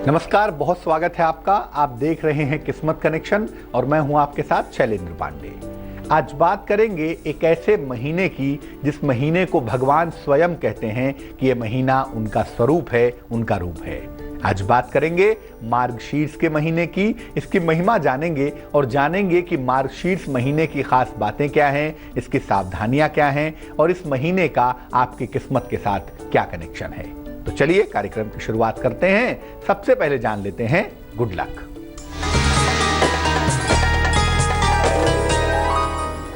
नमस्कार, बहुत स्वागत है आपका। आप देख रहे हैं किस्मत कनेक्शन और मैं हूं आपके साथ शैलेंद्र पांडे। आज बात करेंगे एक ऐसे महीने की जिस महीने को भगवान स्वयं कहते हैं कि यह महीना उनका स्वरूप है, उनका रूप है। आज बात करेंगे मार्गशीर्ष के महीने की, इसकी महिमा जानेंगे और जानेंगे कि मार्गशीर्ष महीने की खास बातें क्या हैं, इसकी सावधानियां क्या हैं और इस महीने का आपकी किस्मत के साथ क्या कनेक्शन है। तो चलिए कार्यक्रम की शुरुआत करते हैं। सबसे पहले जान लेते हैं गुड लक।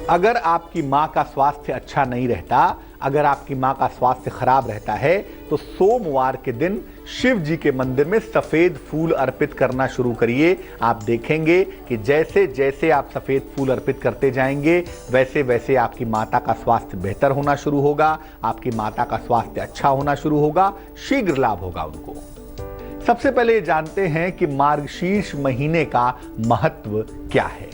अगर आपकी मां का स्वास्थ्य अच्छा नहीं रहता, अगर आपकी मां का स्वास्थ्य खराब रहता है तो सोमवार के दिन शिव जी के मंदिर में सफेद फूल अर्पित करना शुरू करिए। आप देखेंगे कि जैसे जैसे आप सफेद फूल अर्पित करते जाएंगे वैसे वैसे आपकी माता का स्वास्थ्य बेहतर होना शुरू होगा, आपकी माता का स्वास्थ्य अच्छा होना शुरू होगा, शीघ्र लाभ होगा उनको। सबसे पहले जानते हैं कि मार्गशीर्ष महीने का महत्व क्या है।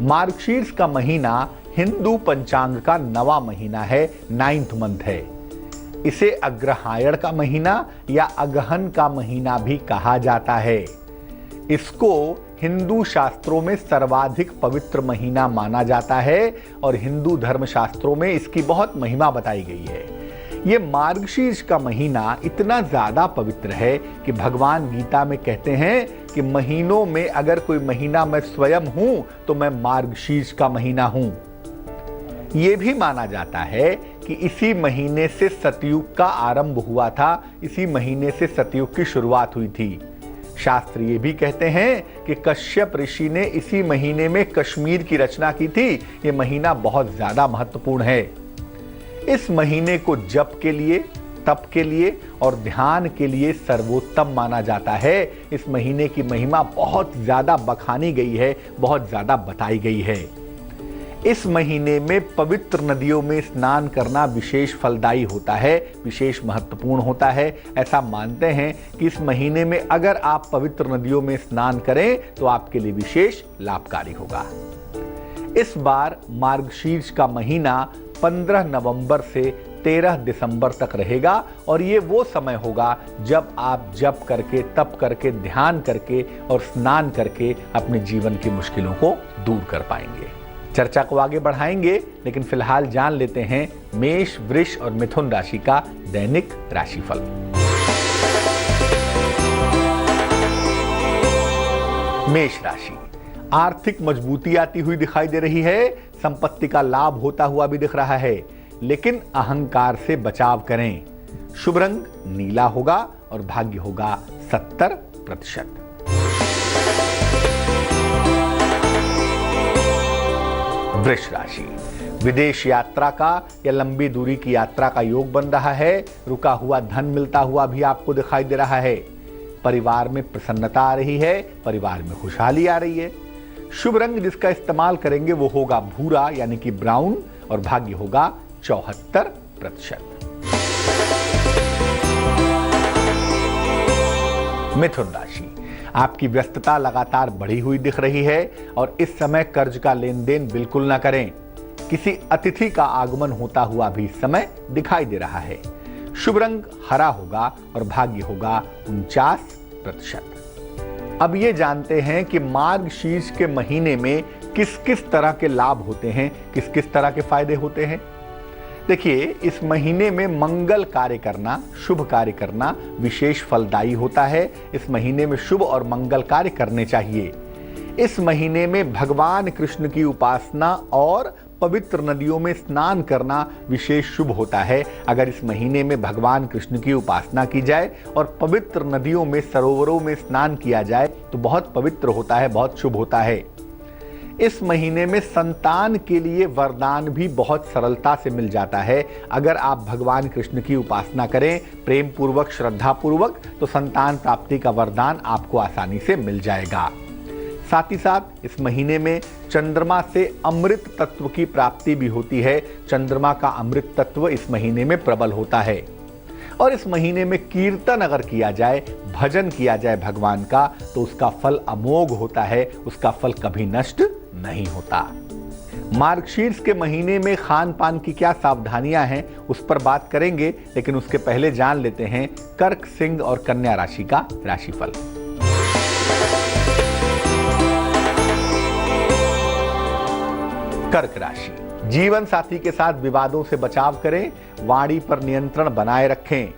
मार्गशीर्ष का महीना हिंदू पंचांग का 9वां महीना है, 9th मंथ है। इसे अग्रहायण का महीना या अगहन का महीना भी कहा जाता है। इसको हिंदू शास्त्रों में सर्वाधिक पवित्र महीना माना जाता है और हिंदू धर्म शास्त्रों में इसकी बहुत महिमा बताई गई है। ये मार्गशीर्ष का महीना इतना ज्यादा पवित्र है कि भगवान गीता में कहते हैं कि महीनों में अगर कोई महीना मैं स्वयं हूं तो मैं मार्गशीर्ष का महीना हूं। यह भी माना जाता है कि इसी महीने से सतयुग का आरंभ हुआ था, इसी महीने से सतयुग की शुरुआत हुई थी। शास्त्र ये भी कहते हैं कि कश्यप ऋषि ने इसी महीने में कश्मीर की रचना की थी। ये महीना बहुत ज्यादा महत्वपूर्ण है। इस महीने को जप के लिए, तप के लिए और ध्यान के लिए सर्वोत्तम माना जाता है। इस महीने की महिमा बहुत ज्यादा बखानी गई है, बहुत ज्यादा बताई गई है। इस महीने में पवित्र नदियों में स्नान करना विशेष फलदायी होता है, विशेष महत्वपूर्ण होता है। ऐसा मानते हैं कि इस महीने में अगर आप पवित्र नदियों में स्नान करें तो आपके लिए विशेष लाभकारी होगा। इस बार मार्गशीर्ष का महीना 15 नवंबर से 13 दिसंबर तक रहेगा और ये वो समय होगा जब आप जप करके, तप करके, ध्यान करके और स्नान करके अपने जीवन की मुश्किलों को दूर कर पाएंगे। चर्चा को आगे बढ़ाएंगे, लेकिन फिलहाल जान लेते हैं मेष, वृष और मिथुन राशि का दैनिक राशिफल। मेष राशि, आर्थिक मजबूती आती हुई दिखाई दे रही है, संपत्ति का लाभ होता हुआ भी दिख रहा है, लेकिन अहंकार से बचाव करें। शुभ रंग नीला होगा और भाग्य होगा 70%। वृष राशि, विदेश यात्रा का या लंबी दूरी की यात्रा का योग बन रहा है। रुका हुआ धन मिलता हुआ भी आपको दिखाई दे रहा है। परिवार में प्रसन्नता आ रही है, परिवार में खुशहाली आ रही है। शुभ रंग जिसका इस्तेमाल करेंगे वो होगा भूरा यानी कि ब्राउन और भाग्य होगा 74%। मिथुन राशि, आपकी व्यस्तता लगातार बढ़ी हुई दिख रही है और इस समय कर्ज का लेन देन बिल्कुल ना करें। किसी अतिथि का आगमन होता हुआ भी इस समय दिखाई दे रहा है। शुभ रंग हरा होगा और भाग्य होगा 49%। अब ये जानते हैं कि मार्गशीर्ष के महीने में किस किस तरह के लाभ होते हैं, किस किस तरह के फायदे होते हैं। देखिए, इस महीने में मंगल कार्य करना, शुभ कार्य करना विशेष फलदायी होता है। इस महीने में शुभ और मंगल कार्य करने चाहिए। इस महीने में भगवान कृष्ण की उपासना और पवित्र नदियों में स्नान करना विशेष शुभ होता है। अगर इस महीने में भगवान कृष्ण की उपासना की जाए और पवित्र नदियों में, सरोवरों में स्नान किया जाए तो बहुत पवित्र होता है, बहुत शुभ होता है। इस महीने में संतान के लिए वरदान भी बहुत सरलता से मिल जाता है। अगर आप भगवान कृष्ण की उपासना करें प्रेम पूर्वक, श्रद्धा पूर्वक, तो संतान प्राप्ति का वरदान आपको आसानी से मिल जाएगा। साथ ही साथ इस महीने में चंद्रमा से अमृत तत्व की प्राप्ति भी होती है। चंद्रमा का अमृत तत्व इस महीने में प्रबल होता है और इस महीने में कीर्तन अगर किया जाए, भजन किया जाए भगवान का, तो उसका फल अमोघ होता है, उसका फल कभी नष्ट नहीं होता। मार्गशीर्ष के महीने में खान पान की क्या सावधानियां हैं उस पर बात करेंगे, लेकिन उसके पहले जान लेते हैं कर्क, सिंह और कन्या राशि का राशिफल। कर्क राशि, जीवन साथी के साथ विवादों से बचाव करें, वाणी पर नियंत्रण बनाए रखें।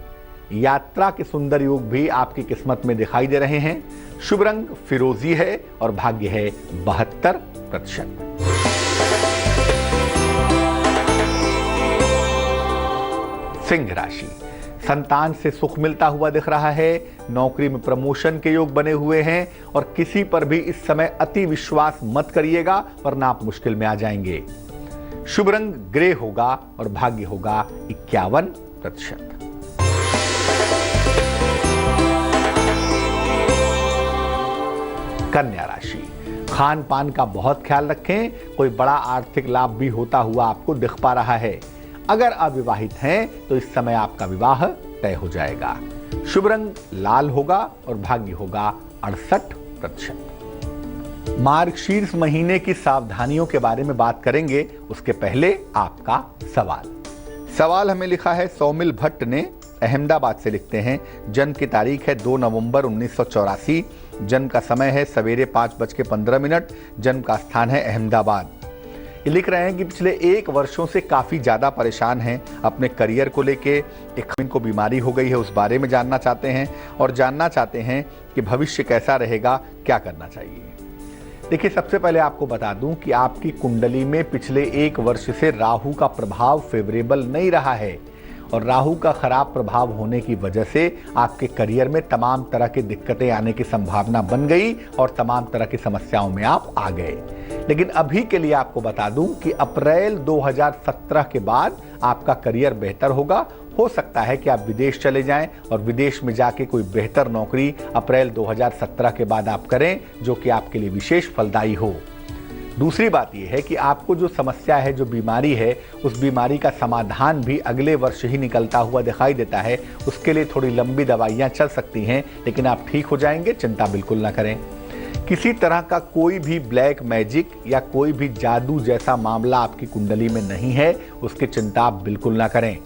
यात्रा के सुंदर योग भी आपकी किस्मत में दिखाई दे रहे हैं। शुभ रंग फिरोजी है और भाग्य है 72%। सिंह राशि, संतान से सुख मिलता हुआ दिख रहा है, नौकरी में प्रमोशन के योग बने हुए हैं और किसी पर भी इस समय अति विश्वास मत करिएगा वरना आप मुश्किल में आ जाएंगे। शुभ रंग ग्रे होगा और भाग्य होगा 51%। कन्या राशि, खान पान का बहुत ख्याल रखें, कोई बड़ा आर्थिक लाभ भी होता हुआ आपको दिख पा रहा है। अगर अविवाहित हैं तो इस समय आपका विवाह तय हो जाएगा। शुभ रंग लाल होगा और भाग्य होगा 68%। मार्गशीर्ष महीने की सावधानियों के बारे में बात करेंगे, उसके पहले आपका सवाल हमें लिखा है सौमिल भट्ट ने, अहमदाबाद से लिखते हैं। जन्म की तारीख है 2 नवंबर 1984। जन्म का समय है सवेरे 5:15। जन्म का स्थान है अहमदाबाद। ये लिख रहे हैं कि पिछले 1 वर्षों से काफ़ी ज़्यादा परेशान हैं अपने करियर को लेके। एक इनको बीमारी हो गई है, उस बारे में जानना चाहते हैं और जानना चाहते हैं कि भविष्य कैसा रहेगा, क्या करना चाहिए। देखिए, सबसे पहले आपको बता दूं कि आपकी कुंडली में पिछले 1 वर्ष से राहु का प्रभाव फेवरेबल नहीं रहा है और राहु का खराब प्रभाव होने की वजह से आपके करियर में तमाम तरह की दिक्कतें आने की संभावना बन गई और तमाम तरह की समस्याओं में आप आ गए। लेकिन अभी के लिए आपको बता दूं कि अप्रैल 2017 के बाद आपका करियर बेहतर होगा। हो सकता है कि आप विदेश चले जाएं और विदेश में जाके कोई बेहतर नौकरी अप्रैल 2017 के बाद आप करें, जो कि आपके लिए विशेष फलदायी हो। दूसरी बात यह है कि आपको जो समस्या है, जो बीमारी है, उस बीमारी का समाधान भी अगले वर्ष ही निकलता हुआ दिखाई देता है। उसके लिए थोड़ी लंबी दवाइयाँ चल सकती हैं, लेकिन आप ठीक हो जाएंगे, चिंता बिल्कुल ना करें। किसी तरह का कोई भी ब्लैक मैजिक या कोई भी जादू जैसा मामला आपकी कुंडली में नहीं है, उसकी चिंता आप बिल्कुल ना करें।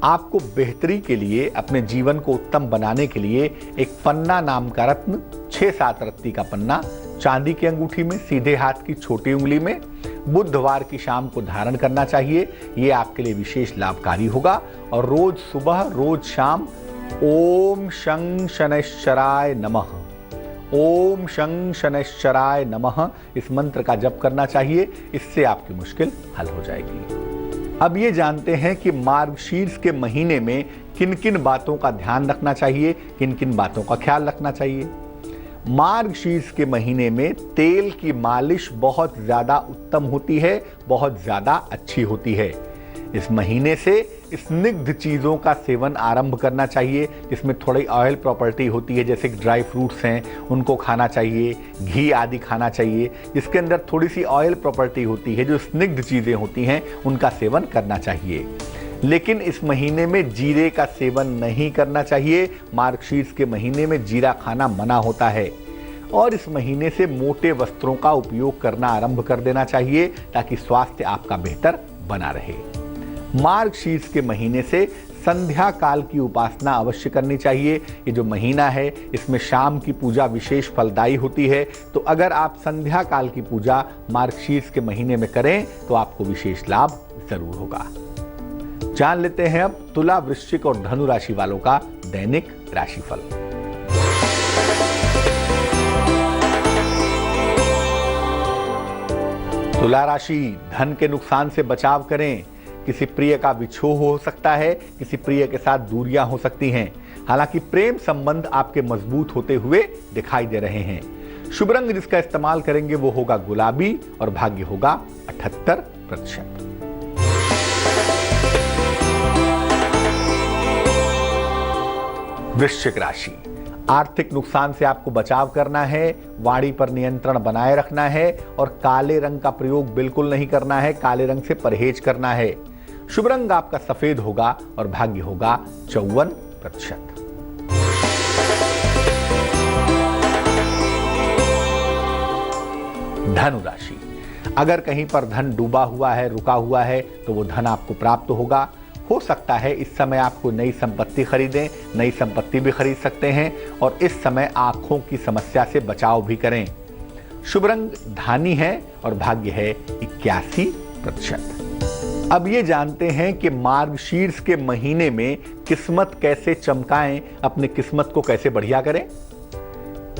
आपको बेहतरी के लिए, अपने जीवन को उत्तम बनाने के लिए एक पन्ना नाम का रत्न, 6-7 रत्ती का पन्ना, चांदी की अंगूठी में, सीधे हाथ की छोटी उंगली में, बुधवार की शाम को धारण करना चाहिए। ये आपके लिए विशेष लाभकारी होगा। और रोज सुबह, रोज शाम ओम शं शनैश्चराय नमः, ओम शं शनैश्चराय नमः इस मंत्र का जप करना चाहिए। इससे आपकी मुश्किल हल हो जाएगी। अब ये जानते हैं कि मार्गशीर्ष के महीने में किन किन बातों का ध्यान रखना चाहिए, किन किन बातों का ख्याल रखना चाहिए। मार्गशीर्ष के महीने में तेल की मालिश बहुत ज़्यादा उत्तम होती है, बहुत ज़्यादा अच्छी होती है। इस महीने से स्निग्ध चीज़ों का सेवन आरंभ करना चाहिए, जिसमें थोड़ी ऑयल प्रॉपर्टी होती है, जैसे ड्राई फ्रूट्स हैं उनको खाना चाहिए, घी आदि खाना चाहिए, जिसके अंदर थोड़ी सी ऑयल प्रॉपर्टी होती है, जो स्निग्ध चीज़ें होती हैं उनका सेवन करना चाहिए। लेकिन इस महीने में जीरे का सेवन नहीं करना चाहिए। मार्गशीर्ष के महीने में जीरा खाना मना होता है। और इस महीने से मोटे वस्त्रों का उपयोग करना आरंभ कर देना चाहिए, ताकि स्वास्थ्य आपका बेहतर बना रहे। मार्गशीर्ष के महीने से संध्या काल की उपासना अवश्य करनी चाहिए। ये जो महीना है, इसमें शाम की पूजा विशेष फलदायी होती है। तो अगर आप संध्या काल की पूजा मार्गशीर्ष के महीने में करें तो आपको विशेष लाभ जरूर होगा। जान लेते हैं अब तुला, वृश्चिक और धनु राशि वालों का दैनिक राशिफल। तुला राशि, धन के नुकसान से बचाव करें। किसी प्रिय का विछोह हो सकता है, किसी प्रिय के साथ दूरियां हो सकती हैं। हालांकि प्रेम संबंध आपके मजबूत होते हुए दिखाई दे रहे हैं। शुभ रंग जिसका इस्तेमाल करेंगे वो होगा गुलाबी और भाग्य होगा 78%। वृश्चिक राशि, आर्थिक नुकसान से आपको बचाव करना है, वाणी पर नियंत्रण बनाए रखना है और काले रंग का प्रयोग बिल्कुल नहीं करना है, काले रंग से परहेज करना है। शुभ रंग आपका सफेद होगा और भाग्य होगा 54%। धनु राशि, अगर कहीं पर धन डूबा हुआ है, रुका हुआ है, तो वो धन आपको प्राप्त होगा। हो सकता है इस समय आपको नई संपत्ति खरीदें, नई संपत्ति भी खरीद सकते हैं और इस समय आंखों की समस्या से बचाव भी करें। शुभ रंग धानी है और भाग्य है 81%। अब ये जानते हैं कि मार्गशीर्ष के महीने में किस्मत कैसे चमकाएं, अपनी किस्मत को कैसे बढ़िया करें।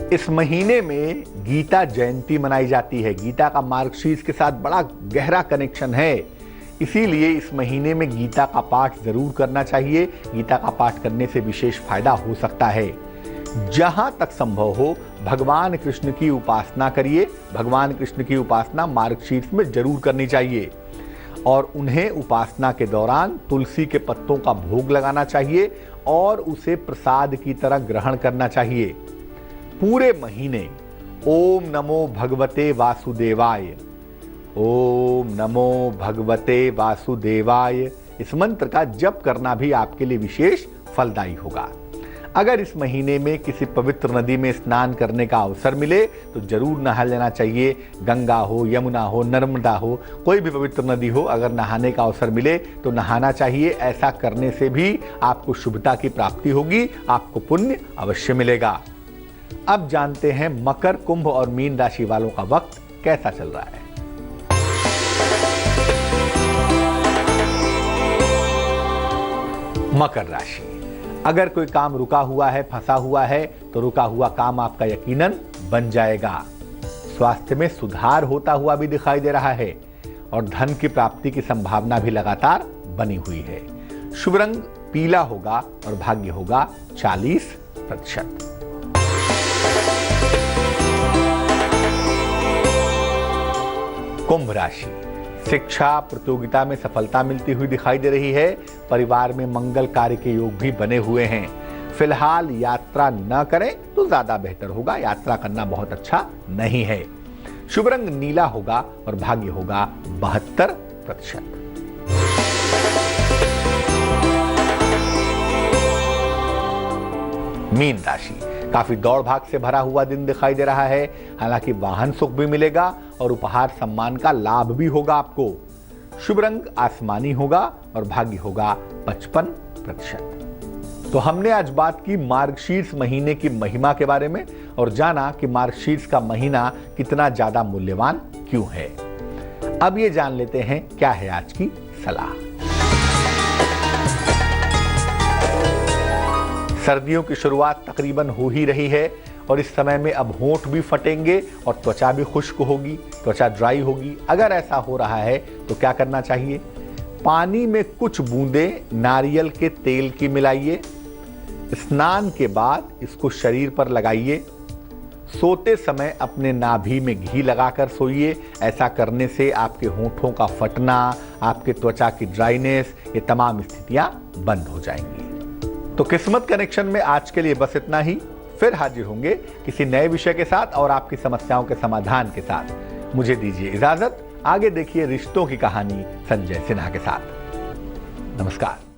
इस महीने में गीता जयंती मनाई जाती है। गीता का मार्गशीर्ष के साथ बड़ा गहरा कनेक्शन है, इसीलिए इस महीने में गीता का पाठ जरूर करना चाहिए। गीता का पाठ करने से विशेष फायदा हो सकता है। जहां तक संभव हो भगवान कृष्ण की उपासना करिए। भगवान कृष्ण की उपासना मार्गशीर्ष में जरूर करनी चाहिए और उन्हें उपासना के दौरान तुलसी के पत्तों का भोग लगाना चाहिए और उसे प्रसाद की तरह ग्रहण करना चाहिए। पूरे महीने ओम नमो भगवते वासुदेवाय, ओम नमो भगवते वासुदेवाय इस मंत्र का जप करना भी आपके लिए विशेष फलदायी होगा। अगर इस महीने में किसी पवित्र नदी में स्नान करने का अवसर मिले तो जरूर नहा लेना चाहिए। गंगा हो, यमुना हो, नर्मदा हो, कोई भी पवित्र नदी हो, अगर नहाने का अवसर मिले तो नहाना चाहिए। ऐसा करने से भी आपको शुभता की प्राप्ति होगी, आपको पुण्य अवश्य मिलेगा। अब जानते हैं मकर, कुंभ और मीन राशि वालों का वक्त कैसा चल रहा है। मकर राशि, अगर कोई काम रुका हुआ है, फंसा हुआ है, तो रुका हुआ काम आपका यकीनन बन जाएगा। स्वास्थ्य में सुधार होता हुआ भी दिखाई दे रहा है और धन की प्राप्ति की संभावना भी लगातार बनी हुई है। शुभ रंग पीला होगा और भाग्य होगा 40%। कुंभ राशि, शिक्षा प्रतियोगिता में सफलता मिलती हुई दिखाई दे रही है। परिवार में मंगल कार्य के योग भी बने हुए हैं। फिलहाल यात्रा न करें तो ज्यादा बेहतर होगा, यात्रा करना बहुत अच्छा नहीं है। शुभ रंग नीला होगा और भाग्य होगा 72%। मीन राशि, काफी दौड़ भाग से भरा हुआ दिन दिखाई दे रहा है। हालांकि वाहन सुख भी मिलेगा और उपहार सम्मान का लाभ भी होगा आपको। शुभ रंग आसमानी होगा और भाग्य होगा 55%। तो हमने आज बात की मार्गशीर्ष महीने की महिमा के बारे में और जाना कि मार्गशीर्ष का महीना कितना ज्यादा मूल्यवान क्यों है। अब ये जान लेते हैं क्या है आज की सलाह। सर्दियों की शुरुआत तकरीबन हो ही रही है और इस समय में अब होंठ भी फटेंगे और त्वचा भी खुश्क होगी, त्वचा ड्राई होगी। अगर ऐसा हो रहा है तो क्या करना चाहिए? पानी में कुछ बूंदें नारियल के तेल की मिलाइए। स्नान के बाद इसको शरीर पर लगाइए। सोते समय अपने नाभि में घी लगाकर सोइए। ऐसा करने से आपके होंठों का फटना, आपके त्वचा की ड्राइनेस, ये तमाम स्थितियां बंद हो जाएंगी। तो किस्मत कनेक्शन में आज के लिए बस इतना ही। फिर हाजिर होंगे किसी नए विषय के साथ और आपकी समस्याओं के समाधान के साथ। मुझे दीजिए इजाजत। आगे देखिए रिश्तों की कहानी संजय सिन्हा के साथ। नमस्कार।